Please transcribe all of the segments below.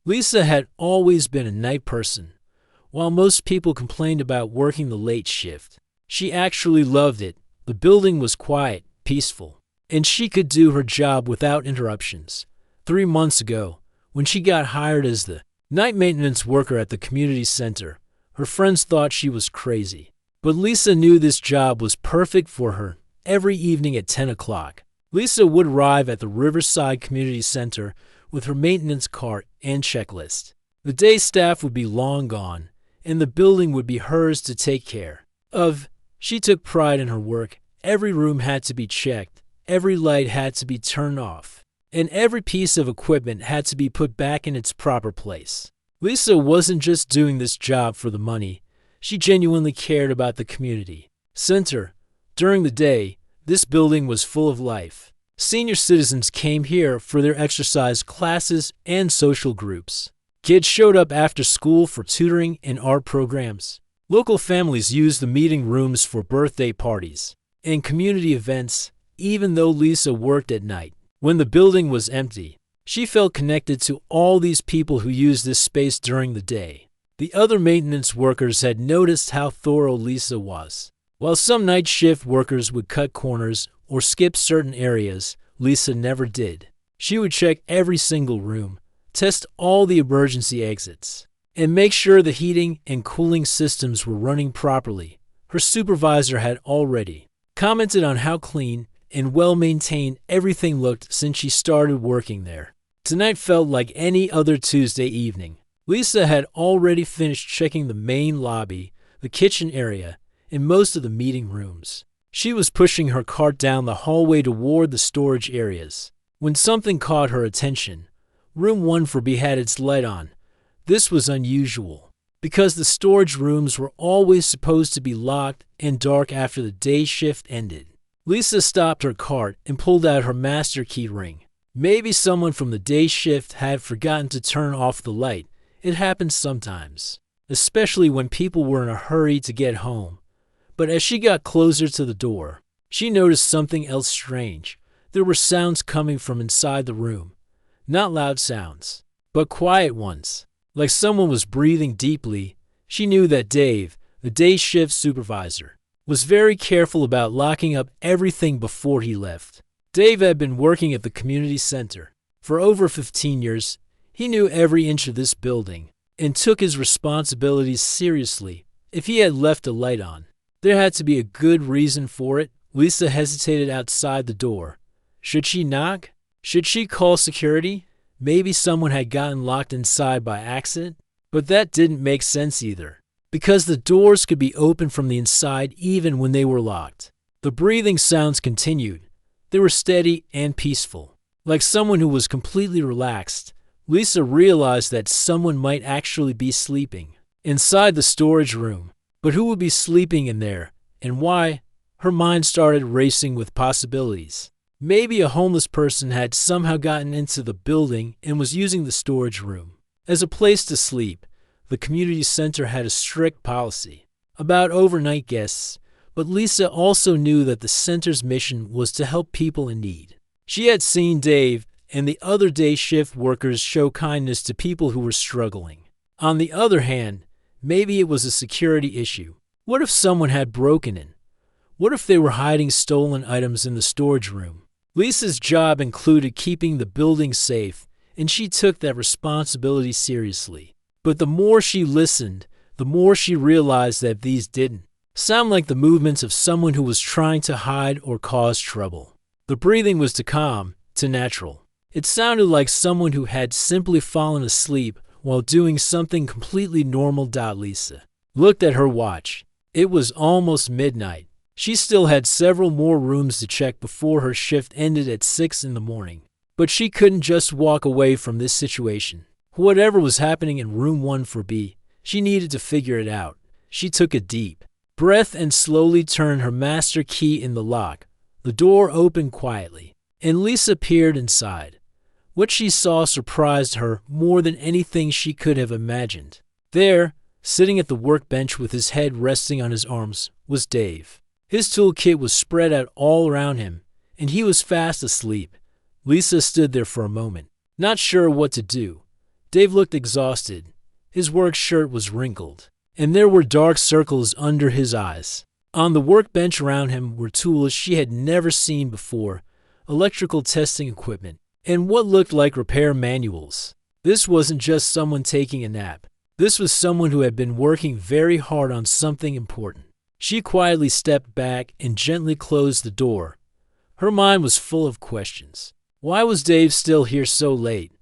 Lisa had always been a night person. While most people complained about working the late shift, she actually loved it. The building was quiet, peaceful, and she could do her job without interruptions. 3 months ago, when she got hired as the night maintenance worker at the community center, her friends thought she was crazy. But Lisa knew this job was perfect for her. Every evening at 10 o'clock, Lisa would arrive at the Riverside Community Center with her maintenance cart and checklist. The day staff would be long gone, and the building would be hers to take care of. She took pride in her work. Every room had to be checked, every light had to be turned off, and every piece of equipment had to be put back in its proper place. Lisa wasn't just doing this job for the money. She genuinely cared about the community center. During the day, this building was full of life. Senior citizens came here for their exercise classes and social groups. Kids showed up after school for tutoring and art programs. Local families used the meeting rooms for birthday parties and community events. Even though Lisa worked at night, when the building was empty, she felt connected to all these people who used this space during the day. The other maintenance workers had noticed how thorough Lisa was. While some night shift workers would cut corners or skip certain areas, Lisa never did. She would check every single room, test all the emergency exits, and make sure the heating and cooling systems were running properly. Her supervisor had already commented on how clean and well-maintained everything looked since she started working there. Tonight felt like any other Tuesday evening. Lisa had already finished checking the main lobby, the kitchen area, and most of the meeting rooms. She was pushing her cart down the hallway toward the storage areas when something caught her attention. Room 140 had its light on. This was unusual, because the storage rooms were always supposed to be locked and dark after the day shift ended. Lisa stopped her cart and pulled out her master key ring. Maybe someone from the day shift had forgotten to turn off the light. It happens sometimes, especially when people were in a hurry to get home. But as she got closer to the door, she noticed something else strange. There were sounds coming from inside the room. Not loud sounds, but quiet ones. Like someone was breathing deeply. She knew that Dave, the day shift supervisor, was very careful about locking up everything before he left. Dave had been working at the community center for over 15 years. He knew every inch of this building and took his responsibilities seriously. If he had left a light on, there had to be a good reason for it. Lisa hesitated outside the door. Should she knock? Should she call security? Maybe someone had gotten locked inside by accident, but that didn't make sense either, because the doors could be opened from the inside even when they were locked. The breathing sounds continued. They were steady and peaceful, like someone who was completely relaxed. Lisa realized that someone might actually be sleeping inside the storage room, but who would be sleeping in there, and why? Her mind started racing with possibilities. Maybe a homeless person had somehow gotten into the building and was using the storage room as a place to sleep. The community center had a strict policy about overnight guests, but Lisa also knew that the center's mission was to help people in need. She had seen Dave and the other day shift workers show kindness to people who were struggling. On the other hand, maybe it was a security issue. What if someone had broken in? What if they were hiding stolen items in the storage room? Lisa's job included keeping the building safe, and she took that responsibility seriously. But the more she listened, the more she realized that these didn't sound like the movements of someone who was trying to hide or cause trouble. The breathing was too calm, too natural. It sounded like someone who had simply fallen asleep while doing something completely normal. Lisa looked at her watch. It was almost midnight. She still had several more rooms to check before her shift ended at 6 in the morning. But she couldn't just walk away from this situation. Whatever was happening in room 140, she needed to figure it out. She took a deep breath and slowly turned her master key in the lock. The door opened quietly, and Lisa peered inside. What she saw surprised her more than anything she could have imagined. There, sitting at the workbench with his head resting on his arms, was Dave. His toolkit was spread out all around him, and he was fast asleep. Lisa stood there for a moment, not sure what to do. Dave looked exhausted. His work shirt was wrinkled, and there were dark circles under his eyes. On the workbench around him were tools she had never seen before, electrical testing equipment, and what looked like repair manuals. This wasn't just someone taking a nap. This was someone who had been working very hard on something important. She quietly stepped back and gently closed the door. Her mind was full of questions. Why was Dave still here so late?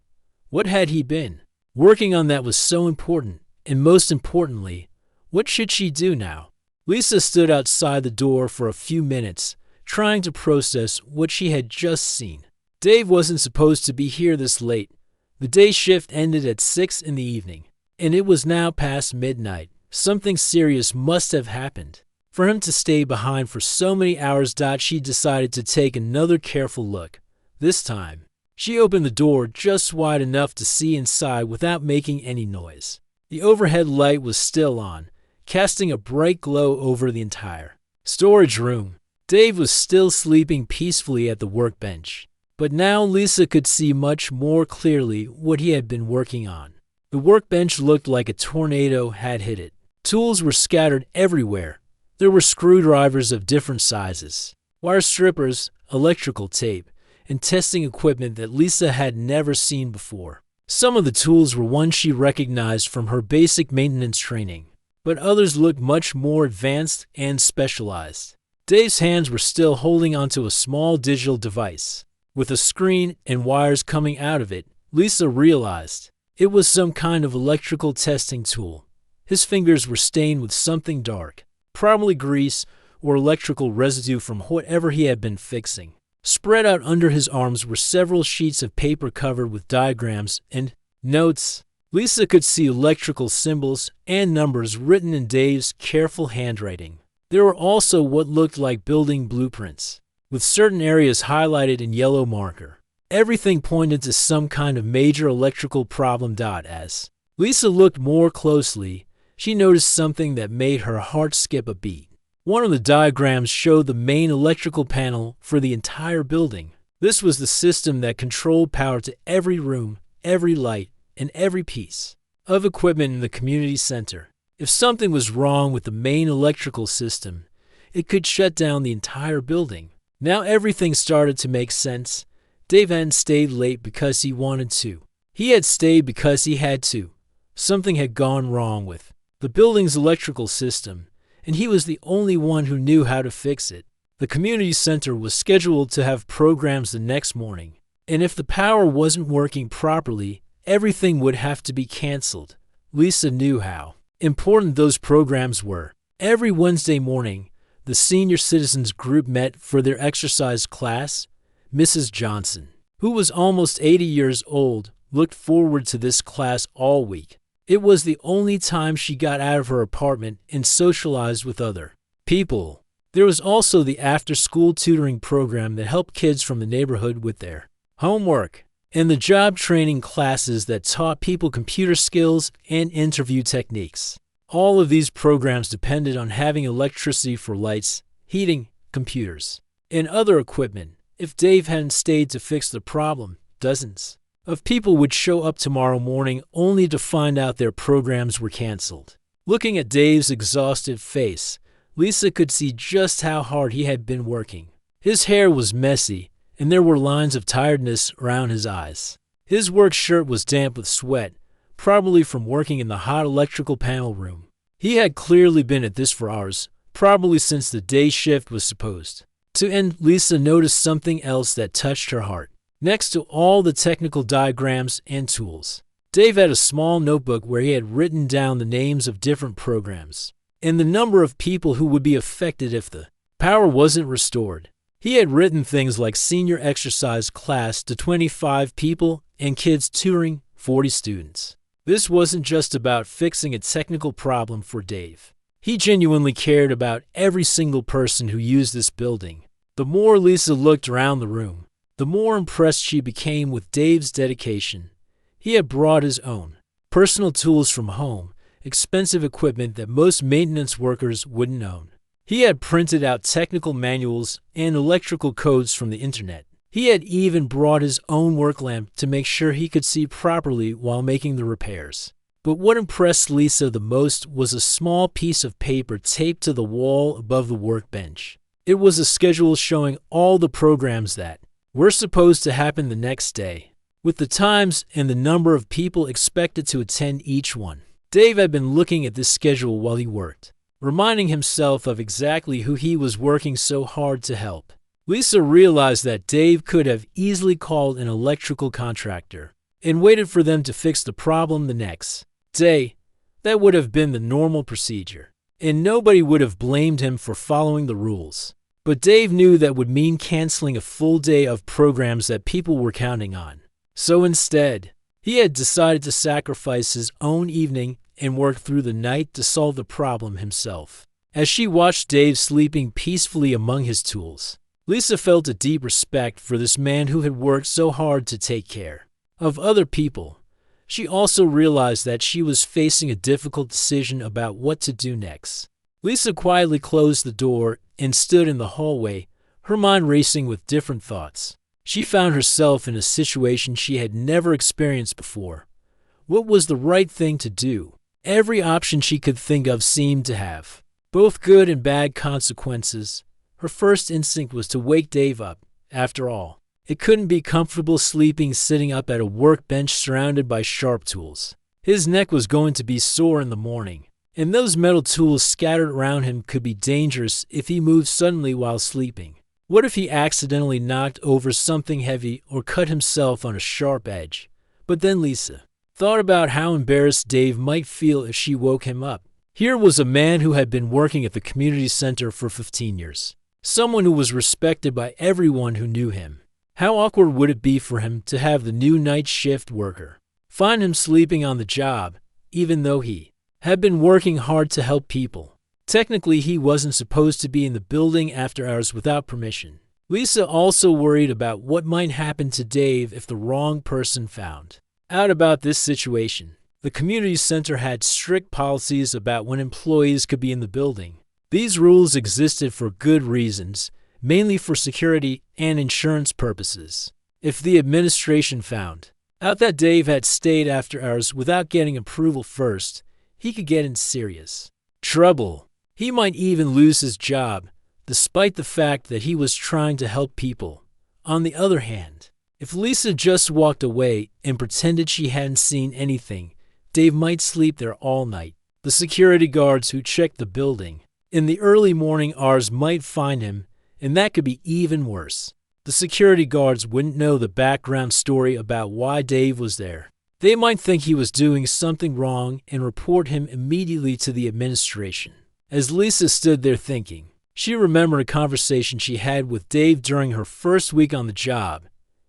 What had he been working on that was so important? And most importantly, what should she do now? Lisa stood outside the door for a few minutes, trying to process what she had just seen. Dave wasn't supposed to be here this late. The day shift ended at 6 in the evening, and it was now past midnight. Something serious must have happened for him to stay behind for so many hours. She decided to take another careful look. This time, she opened the door just wide enough to see inside without making any noise. The overhead light was still on, casting a bright glow over the entire storage room. Dave was still sleeping peacefully at the workbench, but now Lisa could see much more clearly what he had been working on. The workbench looked like a tornado had hit it. Tools were scattered everywhere. There were screwdrivers of different sizes, wire strippers, electrical tape, and testing equipment that Lisa had never seen before. Some of the tools were ones she recognized from her basic maintenance training, but others looked much more advanced and specialized. Dave's hands were still holding onto a small digital device, with a screen and wires coming out of it. Lisa realized it was some kind of electrical testing tool. His fingers were stained with something dark, probably grease or electrical residue from whatever he had been fixing. Spread out under his arms were several sheets of paper covered with diagrams and notes. Lisa could see electrical symbols and numbers written in Dave's careful handwriting. There were also what looked like building blueprints, with certain areas highlighted in yellow marker. Everything pointed to some kind of major electrical problem. As Lisa looked more closely, she noticed something that made her heart skip a beat. One of the diagrams showed the main electrical panel for the entire building. This was the system that controlled power to every room, every light, and every piece of equipment in the community center. If something was wrong with the main electrical system, it could shut down the entire building. Now everything started to make sense. Dave hadn't stayed late because he wanted to. He had stayed because he had to. Something had gone wrong with the building's electrical system, and he was the only one who knew how to fix it. The community center was scheduled to have programs the next morning, and if the power wasn't working properly, everything would have to be canceled. Lisa knew how important those programs were. Every Wednesday morning, the senior citizens group met for their exercise class. Mrs. Johnson, who was almost 80 years old, looked forward to this class all week. It was the only time she got out of her apartment and socialized with other people. There was also the after-school tutoring program that helped kids from the neighborhood with their homework, and the job training classes that taught people computer skills and interview techniques. All of these programs depended on having electricity for lights, heating, computers, and other equipment. If Dave hadn't stayed to fix the problem, dozens of people would show up tomorrow morning only to find out their programs were canceled. Looking at Dave's exhausted face, Lisa could see just how hard he had been working. His hair was messy, and there were lines of tiredness around his eyes. His work shirt was damp with sweat, probably from working in the hot electrical panel room. He had clearly been at this for hours, probably since the day shift was supposed to end. Lisa noticed something else that touched her heart. Next to all the technical diagrams and tools, Dave had a small notebook where he had written down the names of different programs and the number of people who would be affected if the power wasn't restored. He had written things like senior exercise class to 25 people and kids touring 40 students. This wasn't just about fixing a technical problem for Dave. He genuinely cared about every single person who used this building. The more Lisa looked around the room, the more impressed she became with Dave's dedication. He had brought his own personal tools from home, expensive equipment that most maintenance workers wouldn't own. He had printed out technical manuals and electrical codes from the internet. He had even brought his own work lamp to make sure he could see properly while making the repairs. But what impressed Lisa the most was a small piece of paper taped to the wall above the workbench. It was a schedule showing all the programs that were supposed to happen the next day, with the times and the number of people expected to attend each one. Dave had been looking at this schedule while he worked, reminding himself of exactly who he was working so hard to help. Lisa realized that Dave could have easily called an electrical contractor and waited for them to fix the problem the next day. That would have been the normal procedure, and nobody would have blamed him for following the rules. But Dave knew that would mean canceling a full day of programs that people were counting on. So instead, he had decided to sacrifice his own evening and work through the night to solve the problem himself. As she watched Dave sleeping peacefully among his tools, Lisa felt a deep respect for this man who had worked so hard to take care of other people. She also realized that she was facing a difficult decision about what to do next. Lisa quietly closed the door and stood in the hallway, her mind racing with different thoughts. She found herself in a situation she had never experienced before. What was the right thing to do? Every option she could think of seemed to have both good and bad consequences. Her first instinct was to wake Dave up. After all, it couldn't be comfortable sleeping sitting up at a workbench surrounded by sharp tools. His neck was going to be sore in the morning, and those metal tools scattered around him could be dangerous if he moved suddenly while sleeping. What if he accidentally knocked over something heavy or cut himself on a sharp edge? But then Lisa thought about how embarrassed Dave might feel if she woke him up. Here was a man who had been working at the community center for 15 years. Someone who was respected by everyone who knew him. How awkward would it be for him to have the new night shift worker find him sleeping on the job, even though he had been working hard to help people? Technically, he wasn't supposed to be in the building after hours without permission. Lisa also worried about what might happen to Dave if the wrong person found out about this situation. The community center had strict policies about when employees could be in the building. These rules existed for good reasons, mainly for security and insurance purposes. If the administration found out that Dave had stayed after hours without getting approval first, he could get in serious trouble. He might even lose his job, despite the fact that he was trying to help people. On the other hand, if Lisa just walked away and pretended she hadn't seen anything, Dave might sleep there all night. The security guards who checked the building in the early morning hours might find him, and that could be even worse. The security guards wouldn't know the background story about why Dave was there. They might think he was doing something wrong and report him immediately to the administration. As Lisa stood there thinking, she remembered a conversation she had with Dave during her first week on the job.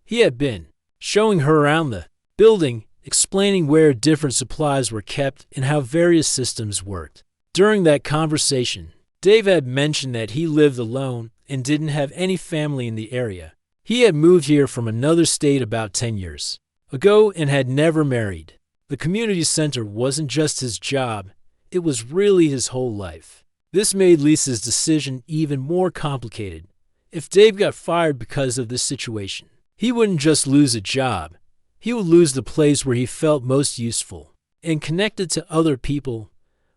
He had been showing her around the building, explaining where different supplies were kept and how various systems worked. During that conversation, Dave had mentioned that he lived alone and didn't have any family in the area. He had moved here from another state about 10 years ago and had never married. The community center wasn't just his job, it was really his whole life. This made Lisa's decision even more complicated. If Dave got fired because of this situation, he wouldn't just lose a job, he would lose the place where he felt most useful and connected to other people.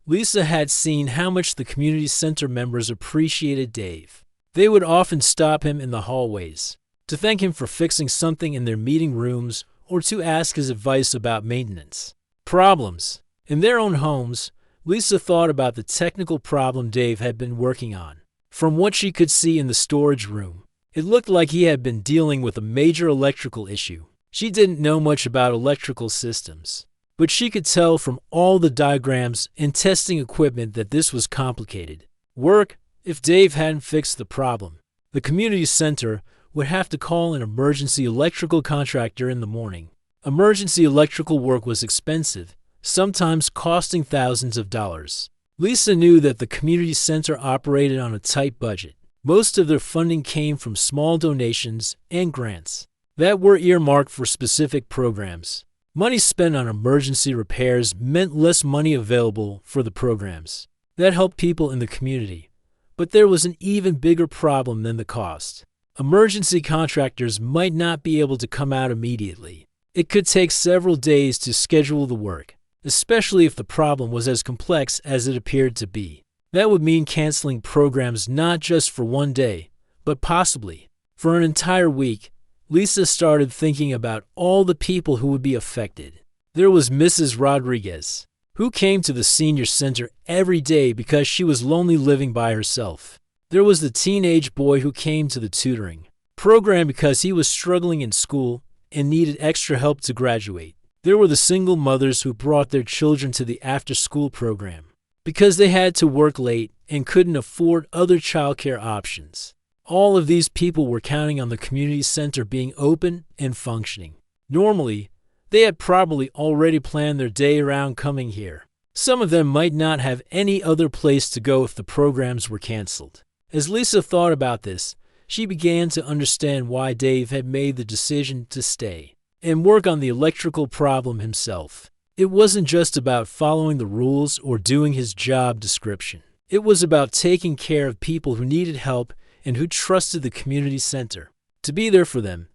Lisa had seen how much the community center members appreciated Dave. They would often stop him in the hallways to thank him for fixing something in their meeting rooms or to ask his advice about maintenance problems. In their own homes, Lisa thought about the technical problem Dave had been working on. From what she could see in the storage room, it looked like he had been dealing with a major electrical issue. She didn't know much about electrical systems, but she could tell from all the diagrams and testing equipment that this was complicated work. If Dave hadn't fixed the problem, the community center would have to call an emergency electrical contractor in the morning. Emergency electrical work was expensive, sometimes costing thousands of dollars. Lisa knew that the community center operated on a tight budget. Most of their funding came from small donations and grants that were earmarked for specific programs. Money spent on emergency repairs meant less money available for the programs that helped people in the community. But there was an even bigger problem than the cost. Emergency contractors might not be able to come out immediately. It could take several days to schedule the work, especially if the problem was as complex as it appeared to be. That would mean canceling programs not just for one day, but possibly for an entire week. Lisa started thinking about all the people who would be affected. There was Mrs. Rodriguez, who came to the senior center every day because she was lonely living by herself. There was the teenage boy who came to the tutoring program because he was struggling in school and needed extra help to graduate. There were the single mothers who brought their children to the after-school program because they had to work late and couldn't afford other childcare options. All of these people were counting on the community center being open and functioning. Normally, they had probably already planned their day around coming here. Some of them might not have any other place to go if the programs were canceled. As Lisa thought about this, she began to understand why Dave had made the decision to stay and work on the electrical problem himself. It wasn't just about following the rules or doing his job description. It was about taking care of people who needed help and who trusted the community center to be there for them.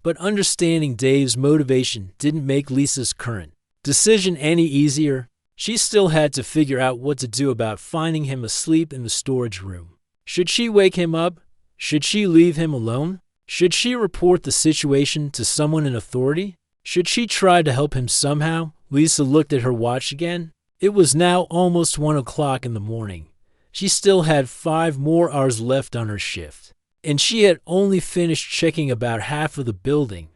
But understanding Dave's motivation didn't make Lisa's current decision any easier. She still had to figure out what to do about finding him asleep in the storage room. Should she wake him up? Should she leave him alone? Should she report the situation to someone in authority? Should she try to help him somehow? Lisa looked at her watch again. It was now almost 1 o'clock in the morning. She still had 5 more hours left on her shift, and she had only finished checking about half of the building.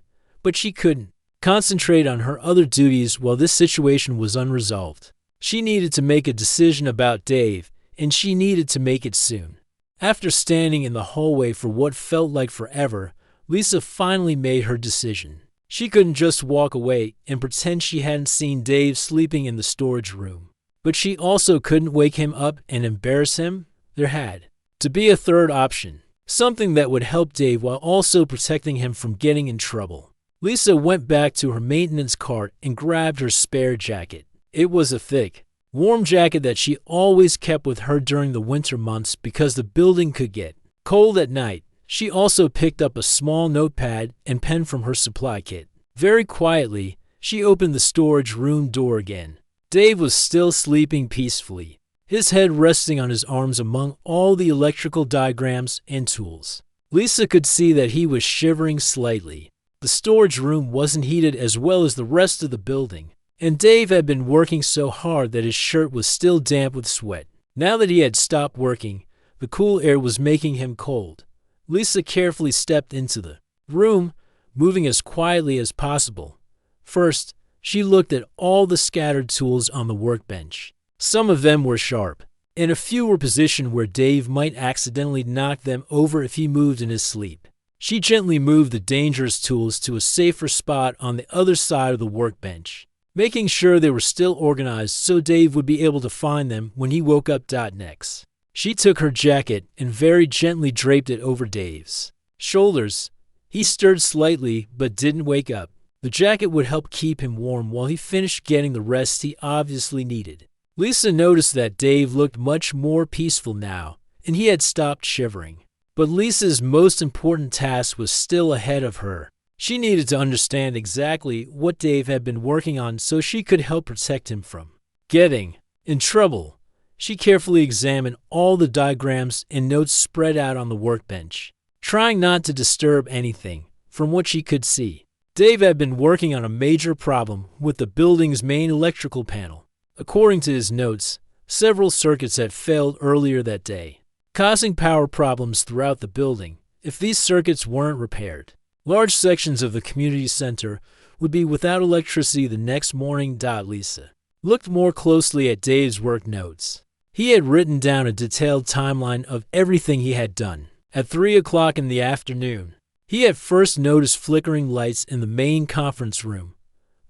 But she couldn't concentrate on her other duties while this situation was unresolved. She needed to make a decision about Dave, and she needed to make it soon. After standing in the hallway for what felt like forever, Lisa finally made her decision. She couldn't just walk away and pretend she hadn't seen Dave sleeping in the storage room. But she also couldn't wake him up and embarrass him. There had to be a third option, something that would help Dave while also protecting him from getting in trouble. Lisa went back to her maintenance cart and grabbed her spare jacket. It was a thick, warm jacket that she always kept with her during the winter months because the building could get cold at night. She also picked up a small notepad and pen from her supply kit. Very quietly, she opened the storage room door again. Dave was still sleeping peacefully, his head resting on his arms among all the electrical diagrams and tools. Lisa could see that he was shivering slightly. The storage room wasn't heated as well as the rest of the building, and Dave had been working so hard that his shirt was still damp with sweat. Now that he had stopped working, the cool air was making him cold. Lisa carefully stepped into the room, moving as quietly as possible. First, she looked at all the scattered tools on the workbench. Some of them were sharp, and a few were positioned where Dave might accidentally knock them over if he moved in his sleep. She gently moved the dangerous tools to a safer spot on the other side of the workbench, making sure they were still organized so Dave would be able to find them when he woke up. Next, she took her jacket and very gently draped it over Dave's shoulders. He stirred slightly but didn't wake up. The jacket would help keep him warm while he finished getting the rest he obviously needed. Lisa noticed that Dave looked much more peaceful now, and he had stopped shivering. But Lisa's most important task was still ahead of her. She needed to understand exactly what Dave had been working on so she could help protect him from getting in trouble. She carefully examined all the diagrams and notes spread out on the workbench, trying not to disturb anything. From what she could see, Dave had been working on a major problem with the building's main electrical panel. According to his notes, several circuits had failed earlier that day, causing power problems throughout the building. If these circuits weren't repaired, large sections of the community center would be without electricity the next morning. Lisa looked more closely at Dave's work notes. He had written down a detailed timeline of everything he had done. At 3 o'clock in the afternoon, he had first noticed flickering lights in the main conference room.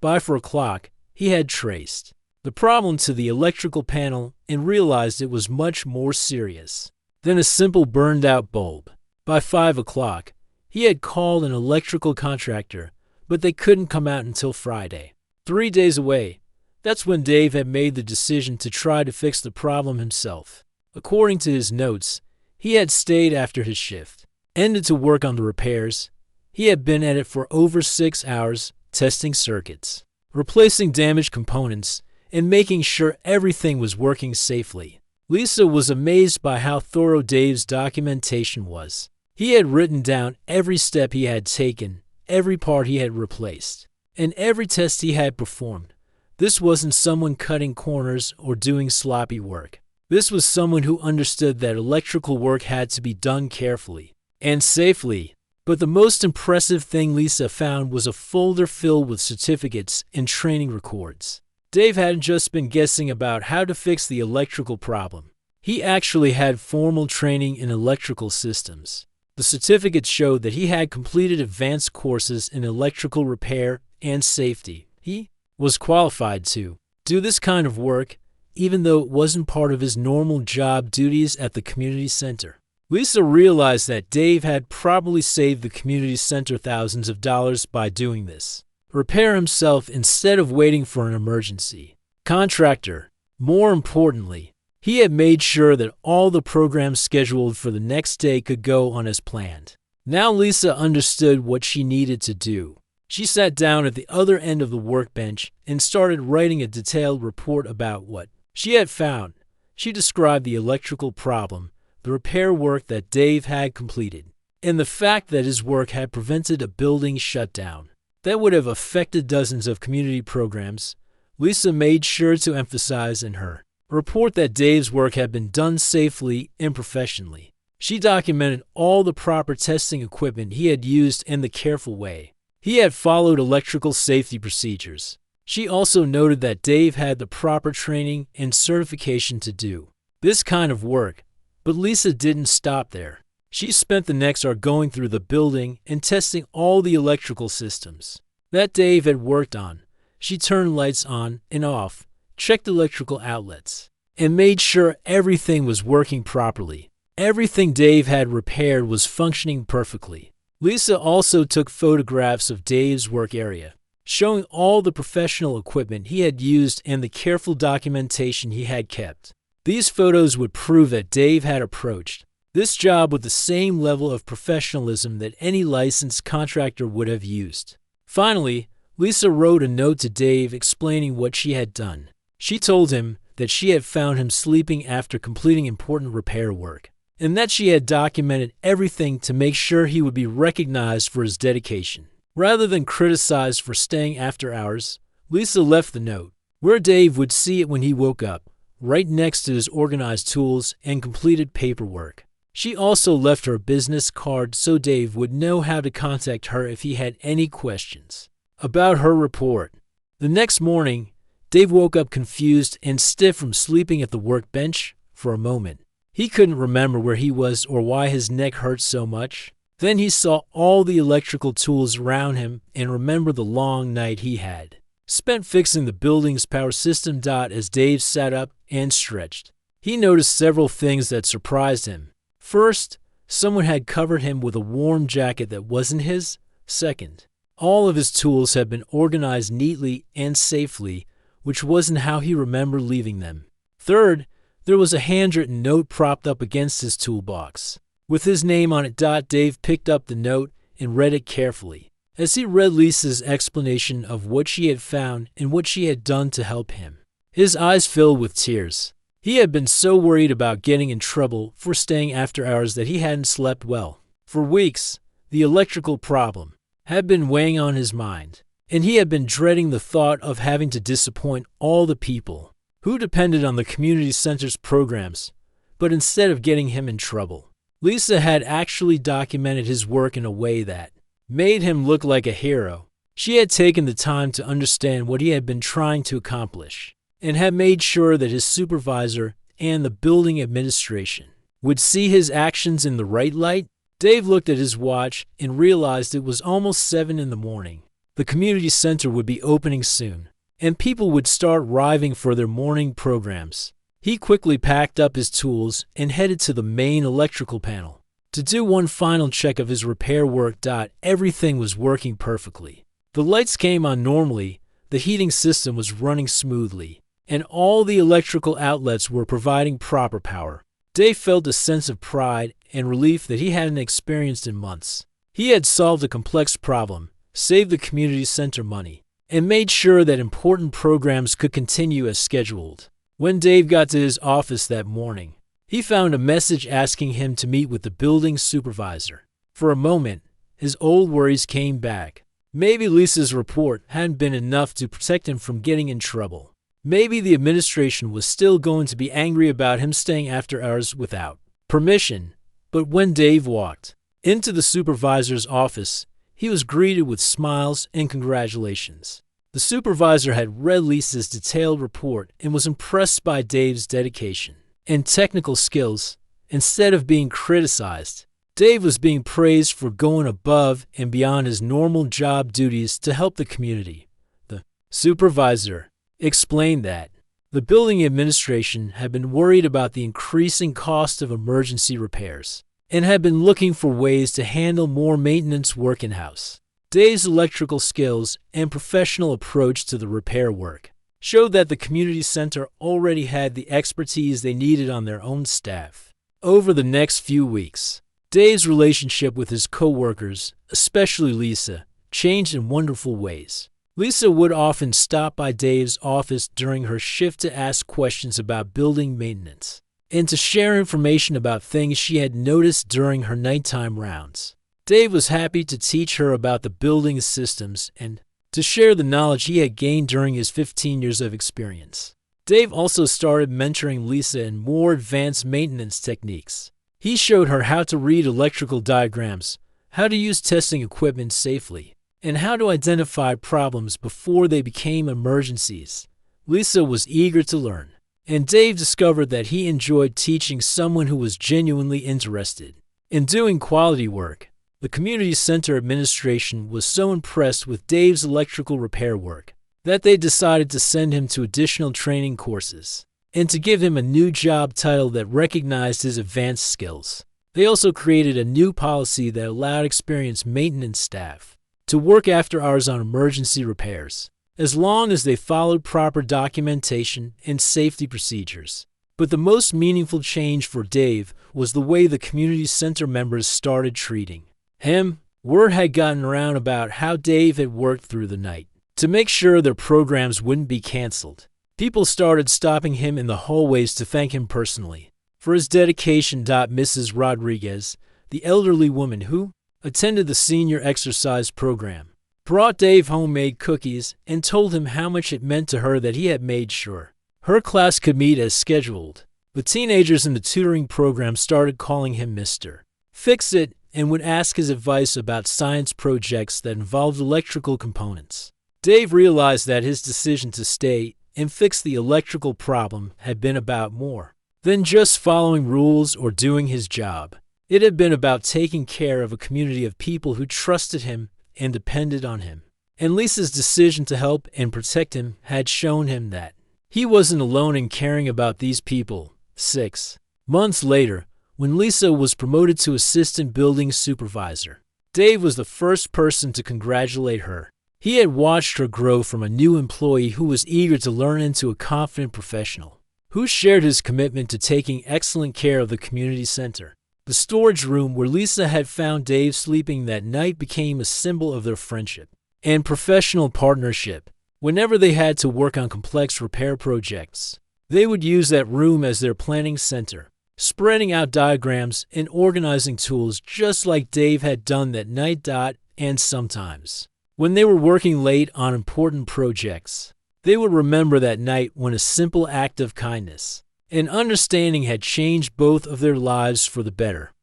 By 4 o'clock, he had traced the problem to the electrical panel and realized it was much more serious than a simple burned-out bulb. By 5 o'clock, he had called an electrical contractor, but they couldn't come out until Friday. 3 days away, that's when Dave had made the decision to try to fix the problem himself. According to his notes, he had stayed after his shift, ended to work on the repairs. He had been at it for over 6 hours, testing circuits, replacing damaged components, and making sure everything was working safely. Lisa was amazed by how thorough Dave's documentation was. He had written down every step he had taken, every part he had replaced, and every test he had performed. This wasn't someone cutting corners or doing sloppy work. This was someone who understood that electrical work had to be done carefully and safely. But the most impressive thing Lisa found was a folder filled with certificates and training records. Dave hadn't just been guessing about how to fix the electrical problem. He actually had formal training in electrical systems. The certificates showed that he had completed advanced courses in electrical repair and safety. He was qualified to do this kind of work, even though it wasn't part of his normal job duties at the community center. Lisa realized that Dave had probably saved the community center thousands of dollars by doing this. Repair himself instead of waiting for an emergency contractor. More importantly, he had made sure that all the programs scheduled for the next day could go on as planned. Now Lisa understood what she needed to do. She sat down at the other end of the workbench and started writing a detailed report about what she had found. She described the electrical problem, the repair work that Dave had completed, and the fact that his work had prevented a building shutdown that would have affected dozens of community programs. Lisa made sure to emphasize in her report that Dave's work had been done safely and professionally. She documented all the proper testing equipment he had used and the careful way he had followed electrical safety procedures. She also noted that Dave had the proper training and certification to do this kind of work. But Lisa didn't stop there. She spent the next hour going through the building and testing all the electrical systems that Dave had worked on. She turned lights on and off, checked electrical outlets, and made sure everything was working properly. Everything Dave had repaired was functioning perfectly. Lisa also took photographs of Dave's work area, showing all the professional equipment he had used and the careful documentation he had kept. These photos would prove that Dave had approached this job with the same level of professionalism that any licensed contractor would have used. Finally, Lisa wrote a note to Dave explaining what she had done. She told him that she had found him sleeping after completing important repair work, and that she had documented everything to make sure he would be recognized for his dedication. Rather than criticized for staying after hours, Lisa left the note, where Dave would see it when he woke up, right next to his organized tools and completed paperwork. She also left her business card so Dave would know how to contact her if he had any questions about her report. The next morning, Dave woke up confused and stiff from sleeping at the workbench for a moment. He couldn't remember where he was or why his neck hurt so much. Then he saw all the electrical tools around him and remembered the long night he had spent fixing the building's power system. As Dave sat up and stretched, he noticed several things that surprised him. First, someone had covered him with a warm jacket that wasn't his. Second, all of his tools had been organized neatly and safely, which wasn't how he remembered leaving them. Third, there was a handwritten note propped up against his toolbox, with his name on it. Dave picked up the note and read it carefully. As he read Lisa's explanation of what she had found and what she had done to help him, his eyes filled with tears. He had been so worried about getting in trouble for staying after hours that he hadn't slept well. For weeks, the electrical problem had been weighing on his mind, and he had been dreading the thought of having to disappoint all the people who depended on the community center's programs. But instead of getting him in trouble, Lisa had actually documented his work in a way that made him look like a hero. She had taken the time to understand what he had been trying to accomplish, and had made sure that his supervisor and the building administration would see his actions in the right light. Dave looked at his watch and realized it was almost 7 in the morning. The community center would be opening soon, and people would start arriving for their morning programs. He quickly packed up his tools and headed to the main electrical panel to do one final check of his repair work. Everything was working perfectly. The lights came on normally, the heating system was running smoothly, and all the electrical outlets were providing proper power. Dave felt a sense of pride and relief that he hadn't experienced in months. He had solved a complex problem, saved the community center money, and made sure that important programs could continue as scheduled. When Dave got to his office that morning, he found a message asking him to meet with the building supervisor. For a moment, his old worries came back. Maybe Lisa's report hadn't been enough to protect him from getting in trouble. Maybe the administration was still going to be angry about him staying after hours without permission. But when Dave walked into the supervisor's office, he was greeted with smiles and congratulations. The supervisor had read Lisa's detailed report and was impressed by Dave's dedication and technical skills. Instead of being criticized, Dave was being praised for going above and beyond his normal job duties to help the community. The supervisor explained that the building administration had been worried about the increasing cost of emergency repairs and had been looking for ways to handle more maintenance work in-house. Dave's electrical skills and professional approach to the repair work showed that the community center already had the expertise they needed on their own staff. Over the next few weeks, Dave's relationship with his co-workers, especially Lisa, changed in wonderful ways. Lisa would often stop by Dave's office during her shift to ask questions about building maintenance and to share information about things she had noticed during her nighttime rounds. Dave was happy to teach her about the building's systems and to share the knowledge he had gained during his 15 years of experience. Dave also started mentoring Lisa in more advanced maintenance techniques. He showed her how to read electrical diagrams, how to use testing equipment safely, and how to identify problems before they became emergencies. Lisa was eager to learn, and Dave discovered that he enjoyed teaching someone who was genuinely interested in doing quality work. The community center administration was so impressed with Dave's electrical repair work that they decided to send him to additional training courses and to give him a new job title that recognized his advanced skills. They also created a new policy that allowed experienced maintenance staff to work after hours on emergency repairs, as long as they followed proper documentation and safety procedures. But the most meaningful change for Dave was the way the community center members started treating him. Word had gotten around about how Dave had worked through the night to make sure their programs wouldn't be canceled. People started stopping him in the hallways to thank him personally for his dedication. Mrs. Rodriguez, the elderly woman who attended the senior exercise program, brought Dave homemade cookies and told him how much it meant to her that he had made sure her class could meet as scheduled. The teenagers in the tutoring program started calling him Mr. Fix-It and would ask his advice about science projects that involved electrical components. Dave realized that his decision to stay and fix the electrical problem had been about more than just following rules or doing his job. It had been about taking care of a community of people who trusted him and depended on him. And Lisa's decision to help and protect him had shown him that he wasn't alone in caring about these people. 6 months later, when Lisa was promoted to assistant building supervisor, Dave was the first person to congratulate her. He had watched her grow from a new employee who was eager to learn into a confident professional who shared his commitment to taking excellent care of the community center. The storage room where Lisa had found Dave sleeping that night became a symbol of their friendship and professional partnership. Whenever they had to work on complex repair projects, they would use that room as their planning center, spreading out diagrams and organizing tools just like Dave had done that night. And sometimes, when they were working late on important projects, they would remember that night when a simple act of kindness and understanding had changed both of their lives for the better.